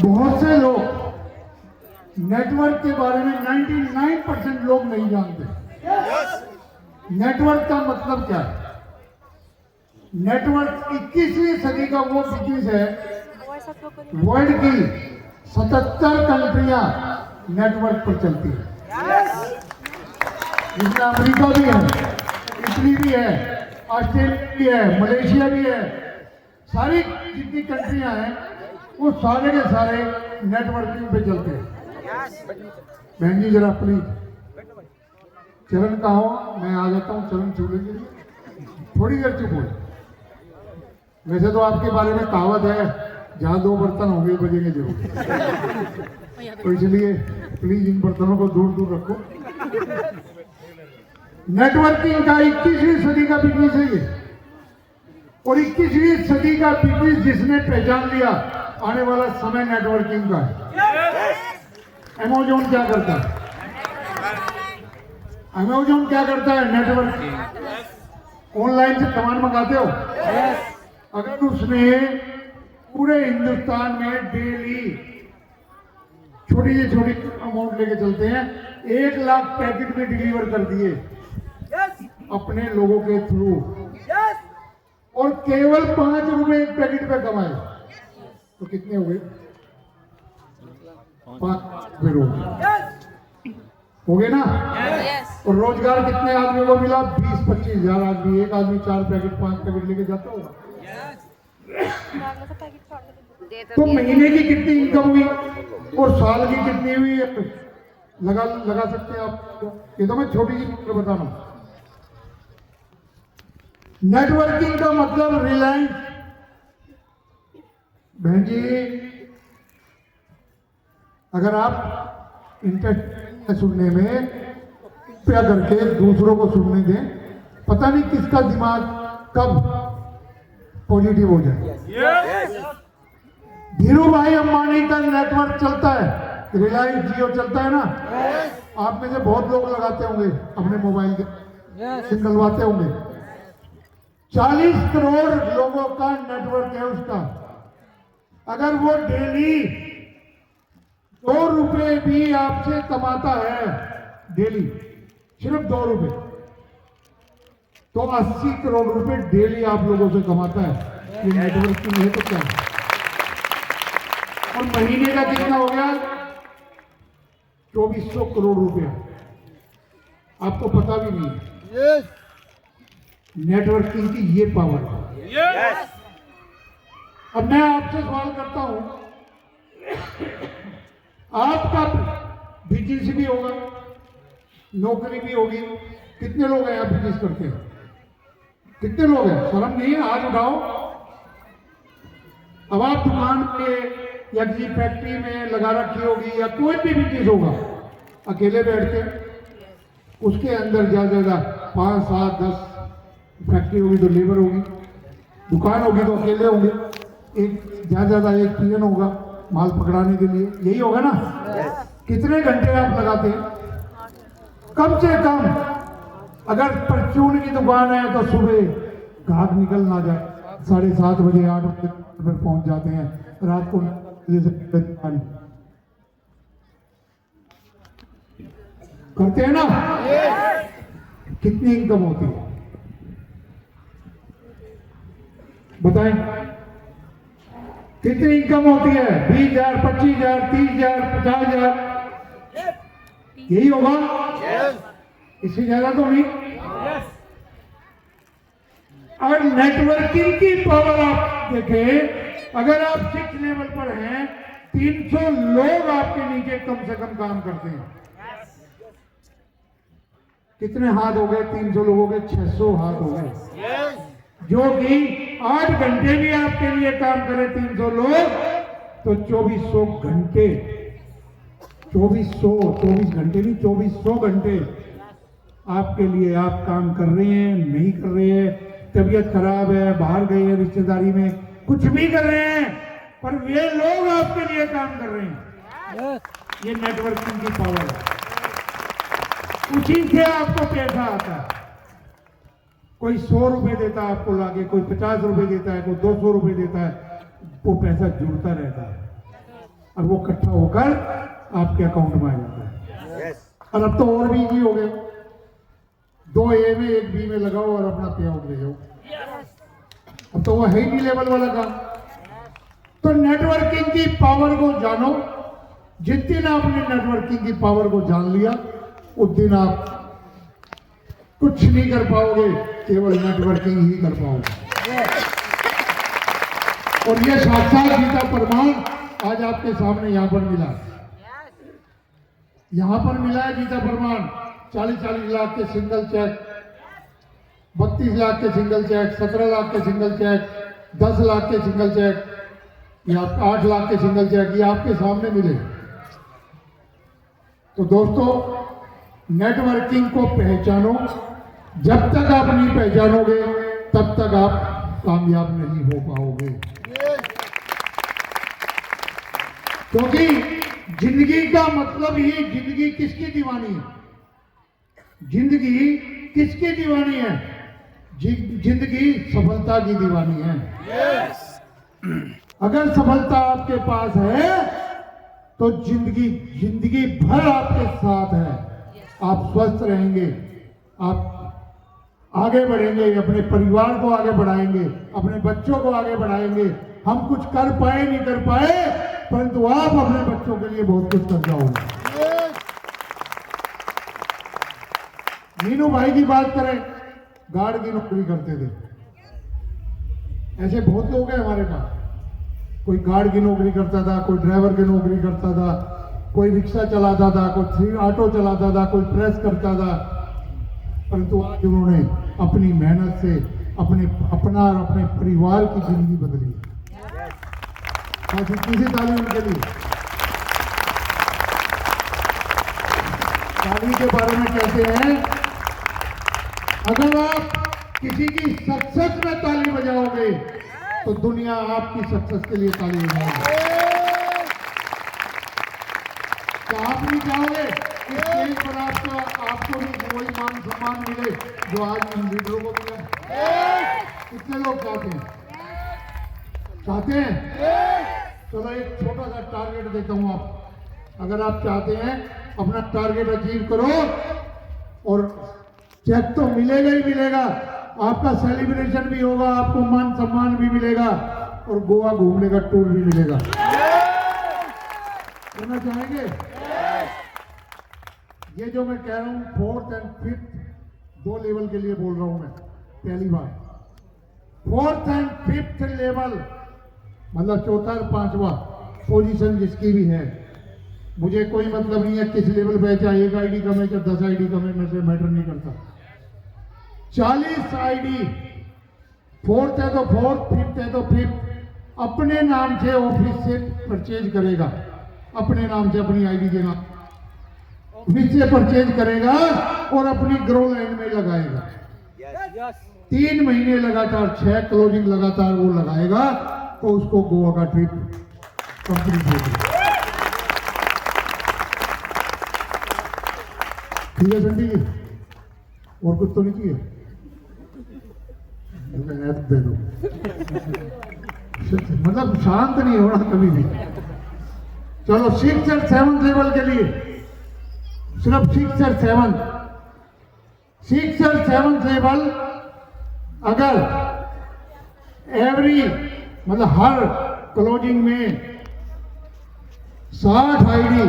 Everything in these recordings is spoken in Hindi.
बहुत से लोग नेटवर्क के बारे में 99% लोग नहीं जानते। नेटवर्क का मतलब क्या है? नेटवर्क 21वीं सदी का वो बिजनेस है, वर्ल्ड की 77 कंट्रियां नेटवर्क पर चलती है, जिसमें अमेरिका भी है, इटली भी है, ऑस्ट्रेलिया भी है, मलेशिया भी है। सारी जितनी कंट्रियां हैं वो सारे के सारे नेटवर्किंग पे चलते हैं। बहन जी जरा प्लीज चरण का हो, मैं आ जाता हूँ चरण छू लेंगे, थोड़ी देर चुप हो। वैसे तो आपके बारे में कहावत है, जहाँ दो बर्तन होंगे बजेंगे जरूर, तो इसलिए प्लीज इन बर्तनों को दूर दूर रखो। नेटवर्किंग का 21वीं सदी का बिजनेस है ये, और 21वीं सदी का बिजनेस जिसने पहचान लिया, आने वाला समय नेटवर्किंग का है। अमेज़न क्या करता है? अमेज़न क्या करता है? नेटवर्किंग। ऑनलाइन से सामान मंगाते हो, अगर उसने पूरे हिंदुस्तान में डेली छोटी से छोटी अमाउंट लेके चलते हैं, 1 लाख पैकेट में डिलीवर कर दिए अपने लोगों के थ्रू, और केवल 5 रुपए एक पैकेट पे कमाए, तो कितने हुए? 5 हो गए ना। और रोजगार कितने आदमी को मिला? 20-25 हजार आदमी। एक आदमी 4 पैकेट 5 पैकेट लेके जाता होगा, तो महीने की कितनी इनकम हुई और साल की कितनी हुई लगा सकते हैं आप। ये तो मैं छोटी सी बता रहा हूं। नेटवर्किंग का मतलब रिलायंस। बहन जी अगर आप इंटरनेट सुनने में कृपया करके दूसरों को सुनने दें, पता नहीं किसका दिमाग कब पॉजिटिव हो जाए। धीरू भाई अंबानी का नेटवर्क चलता है, रिलायंस जियो चलता है ना। आप में से बहुत लोग लगाते होंगे अपने मोबाइल के, सिंगलवाते होंगे। 40 करोड़ लोगों का नेटवर्क है उसका। अगर वो डेली 2 रुपए भी आपसे कमाता है, डेली सिर्फ 2 रुपए, तो 80 करोड़ रुपए डेली आप लोगों से कमाता है। ये नेटवर्किंग है तो क्या है? और महीने का कितना हो गया? 2400 करोड़ रुपया। आपको पता भी नहीं है। नेटवर्किंग की ये पावर है। अब मैं आपसे सवाल करता हूं, आपका बिजनेस भी होगा, नौकरी भी होगी। कितने लोग हैं आप बिजनेस करते हैं? कितने लोग हैं? शर्म नहीं है? हाथ उठाओ। अब आप दुकान पे या किसी फैक्ट्री में लगा रखी होगी, या कोई भी बिजनेस होगा, अकेले बैठते, उसके अंदर ज्यादा 5, 7, 10 फैक्ट्री होगी तो लेबर होगी, दुकान होगी तो अकेले होंगे, एक ज्यादा एक पियन होगा माल पकड़ाने के लिए। यही होगा ना। कितने घंटे आप लगाते हैं? कम से कम अगर परचून की दुकान है तो सुबह घाट निकल ना जाए, 7:30 बजे 8 बजे पर पहुंच जाते हैं, रात को करते हैं ना। कितनी इनकम होती है बताएं? कितनी इनकम होती है? 20,000, 25,000, 30,000, 50,000, यही होगा। इससे ज्यादा तो नहीं। अगर नेटवर्किंग की पावर आप देखें, अगर आप 6 लेवल पर हैं, 300 लोग आपके नीचे कम से कम काम करते हैं। कितने हाथ हो गए? 300 लोगों के 600 हाथ हो गए, जो कि 8 घंटे भी आपके लिए काम करें 300 लोग, तो 2400 घंटे, 24 घंटे नहीं, 2400 घंटे आपके लिए आप काम कर रहे हैं, नहीं कर रहे हैं, तबीयत खराब है, बाहर गए हैं रिश्तेदारी में, कुछ भी कर रहे हैं, पर वे लोग आपके लिए काम कर रहे हैं। ये नेटवर्किंग की पावर है। उसी से आपको पैसा आता है। कोई 100 रुपए देता है आपको लाके, कोई 50 रुपए देता है, कोई 200 रुपए देता है, वो पैसा जुड़ता रहता है। और वो इकट्ठा होकर आपके अकाउंट में आ जाता है। और अब तो और भी इजी हो गए, 2 ए में 1 बी में लगाओ और अपना पे आउट ले जाओ। अब तो वो है ही नहीं लेवल वाला काम। तो नेटवर्किंग की पावर को जानो। जिस दिन आपने नेटवर्किंग की पावर को जान लिया, उस दिन आप कुछ नहीं कर पाओगे, केवल नेटवर्किंग ही कर पाओगे। और ये साक्षात गीता प्रमाण आज आपके सामने यहां पर मिला है। यहां पर मिला है गीता प्रमाण। 40-40 लाख के सिंगल चेक, 32 लाख के सिंगल चेक, 17 लाख के सिंगल चेक, 10 लाख के सिंगल चेक, या 8 लाख के सिंगल चेक, ये आपके सामने मिले। तो दोस्तों, नेटवर्किंग को पहचानो। जब तक आप नहीं पहचानोगे तब तक आप कामयाब नहीं हो पाओगे। क्योंकि जिंदगी का मतलब ही, जिंदगी किसकी दीवानी है? जिंदगी किसकी दीवानी है? जिंदगी सफलता की दीवानी है। अगर सफलता आपके पास है तो जिंदगी भर आपके साथ है। आप स्वस्थ रहेंगे, आप आगे बढ़ेंगे, अपने परिवार को आगे बढ़ाएंगे, अपने बच्चों को आगे बढ़ाएंगे। हम कुछ कर पाए नहीं कर पाए, परंतु आप अपने बच्चों के लिए बहुत कुछ कर जाओगे। मीनू भाई की बात करें, गार्ड की नौकरी करते थे। ऐसे बहुत लोग हैं हमारे पास। कोई गार्ड की नौकरी करता था, कोई ड्राइवर की नौकरी करता था, कोई रिक्शा चलाता था, कोई ऑटो चलाता था, कोई प्रेस करता था। परंतु आज उन्होंने अपनी मेहनत से अपना और अपने परिवार की जिंदगी बदली। किसी ताली उनके लिए। ताली के बारे में कहते हैं, अगर आप किसी की सक्सेस में ताली बजाओगे तो दुनिया आपकी सक्सेस के लिए ताली बजाएगी। तो आप नहीं चाहोगे कि स्टेज पर आपको भी वही मान सम्मान मिले जो आज इन लीडरों को मिला? कितने लोग चाहते हैं? चलो एक छोटा सा टारगेट देता हूं। आप अगर आप चाहते हैं अपना टारगेट अचीव करो, और चेक तो मिलेगा ही मिलेगा, आपका सेलिब्रेशन भी होगा, आपको मान सम्मान भी मिलेगा, और गोवा घूमने का टूर भी मिलेगा। करना चाहेंगे? ये जो मैं कह रहा हूं 4th और 5th 2 लेवल के लिए बोल रहा हूं मैं। पहली बार 4th और 5th लेवल मतलब 4था और 5वां पोजीशन जिसकी भी है, मुझे कोई मतलब नहीं है किस लेवल पे, चाहे 1 आईडी कम है चाहे 10 आईडी कम है, मेरे से मैटर नहीं करता। 40 आईडी, 4th है तो 4th, 5th है तो 5th, अपने नाम से ऑफिस से परचेज करेगा, अपने नाम से अपनी आईडी के नाम ऑफिस से परचेज करेगा और अपनी ग्रो लाइन में लगाएगा। 3 महीने लगातार 6 क्लोजिंग लगातार वो लगाएगा तो उसको गोवा का ट्रिप कंप्लीट होगा। ठीक है संडी जी, और कुछ तो नहीं चाहिए? दे दो। मतलब शांत नहीं होना कभी भी। चलो 6th और 7th लेवल के लिए सिर्फ 6th और 7th, 6th और 7th लेवल अगर एवरी मतलब हर क्लोजिंग में 60 आईडी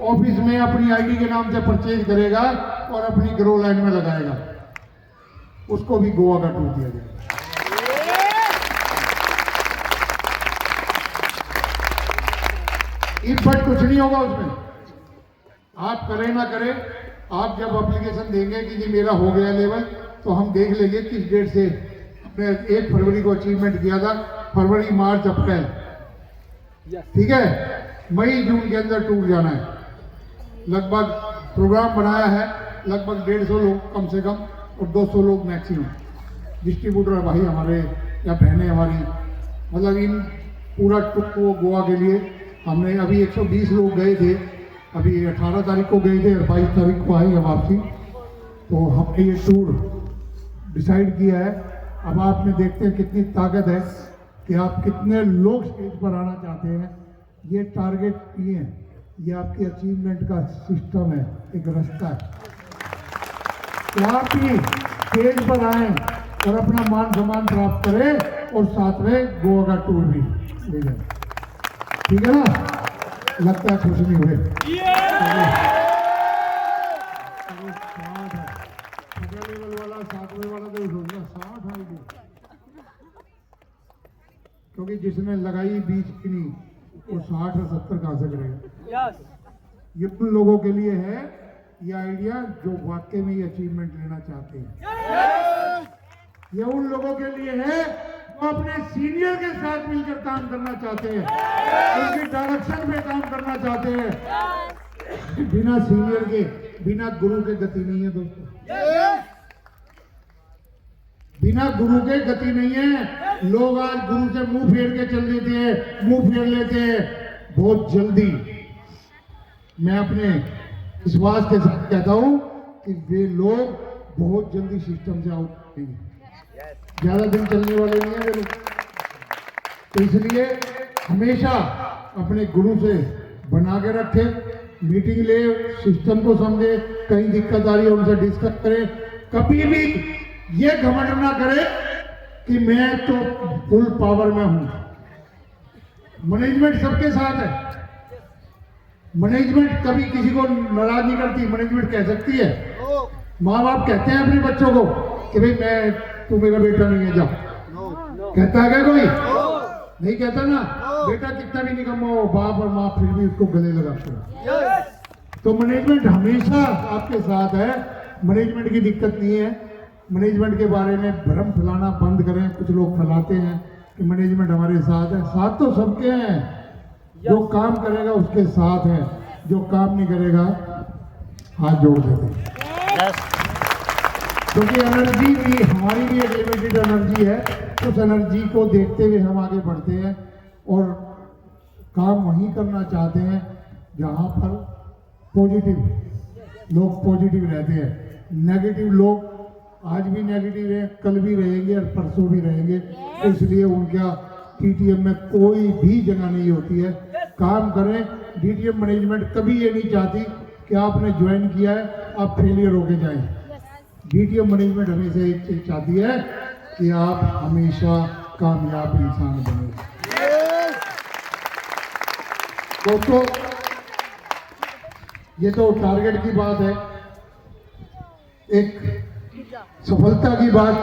ऑफिस में अपनी आईडी के नाम से परचेज करेगा और अपनी ग्रो लाइन में लगाएगा, उसको भी गोवा का टूर दिया जाएगा। इस बट कुछ नहीं होगा उसमें, आप करें ना करें, आप जब एप्लीकेशन देंगे कि जी मेरा हो गया लेवल, तो हम देख लेंगे किस डेट से। हमने 1 फरवरी को अचीवमेंट किया था, फरवरी, मार्च, अप्रैल, ठीक है, मई, जून के अंदर टूर जाना है। लगभग प्रोग्राम बनाया है, लगभग 150 लोग कम से कम और 200 लोग मैक्सिमम डिस्ट्रीब्यूटर भाई हमारे या बहनें हमारी, मतलब इन पूरा टूर को गोवा के लिए हमने अभी 120 लोग गए थे, अभी 18 तारीख को गए थे और 22 तारीख को आई है वापसी। तो हमने ये टूर डिसाइड किया है। अब आपने देखते हैं कितनी ताकत है कि आप कितने लोग स्टेज पर आना चाहते हैं। ये टारगेट नहीं है, ये आपकी अचीवमेंट का सिस्टम है, एक रास्ता है। तो आप भी स्टेज पर आए और अपना मान सम्मान प्राप्त करें और साथ में गोवा का टूर भी ले जाए। ठीक है ना? लगता है खुश नहीं हुए। लेवल वाला 7वें वाला तो सोचना 60 आएगी, क्योंकि जिसने लगाई बीच की नहीं वो 60 और 70 कहां से करेगा। ये उन लोगों के लिए है ये आइडिया जो वाकई में ये अचीवमेंट लेना चाहते हैं। ये उन लोगों के लिए है जो अपने सीनियर के साथ मिलकर काम करना चाहते हैं, उनकी डायरेक्शन में काम करना चाहते हैं। बिना सीनियर के, बिना गुरु के गति नहीं है दोस्तों, बिना गुरु के गति नहीं है। लोग आज गुरु से मुंह फेर के चल देते हैं, मुंह फेर लेते हैं बहुत जल्दी। मैं अपने विश्वास के साथ कहता हूं कि वे लोग बहुत जल्दी सिस्टम से आउट होंगे, ज्यादा दिन चलने वाले नहीं है वे लोग। तो इसलिए हमेशा अपने गुरु से बना के रखे, मीटिंग ले, सिस्टम को समझे, कहीं दिक्कत आ रही है उनसे डिस्कस करें। कभी भी ये घमंड ना करे कि मैं तो फुल पावर में हूं। मैनेजमेंट सबके साथ है, मैनेजमेंट कभी किसी को नाराज नहीं करती। मैनेजमेंट कह सकती है, माँ बाप कहते हैं अपने बच्चों को कि भाई तू मेरा बेटा नहीं है, जा। कहता है क्या कोई? नहीं कहता ना। बेटा कितना भी निकम्मा हो, बाप और माँ फिर भी उसको गले लगाते हैं। तो मैनेजमेंट हमेशा आपके साथ है, मैनेजमेंट की दिक्कत नहीं है। मैनेजमेंट के बारे में भ्रम फैलाना बंद करें। कुछ लोग फैलाते हैं कि मैनेजमेंट हमारे साथ है, साथ तो सबके हैं। जो काम करेगा उसके साथ है, जो काम नहीं करेगा हाथ जोड़ देते हैं। क्योंकि एनर्जी भी हमारी भी एक लिमिटेड एनर्जी है, उस एनर्जी को देखते हुए हम आगे बढ़ते हैं और काम वहीं करना चाहते हैं जहां पर पॉजिटिव लोग पॉजिटिव रहते हैं। नेगेटिव लोग आज भी नेगेटिव है, कल भी रहेंगे और परसों भी रहेंगे। इसलिए उनका टीटीएम में कोई भी जगह नहीं होती है। काम करें। डीटीएम मैनेजमेंट कभी ये नहीं चाहती कि आपने ज्वाइन किया है आप फेलियर होके जाएं। डीटीएम मैनेजमेंट हमेशा एक चीज चाहती है कि आप हमेशा कामयाब इंसान बने। दोस्तों, ये तो टारगेट की बात है, एक सफलता की बात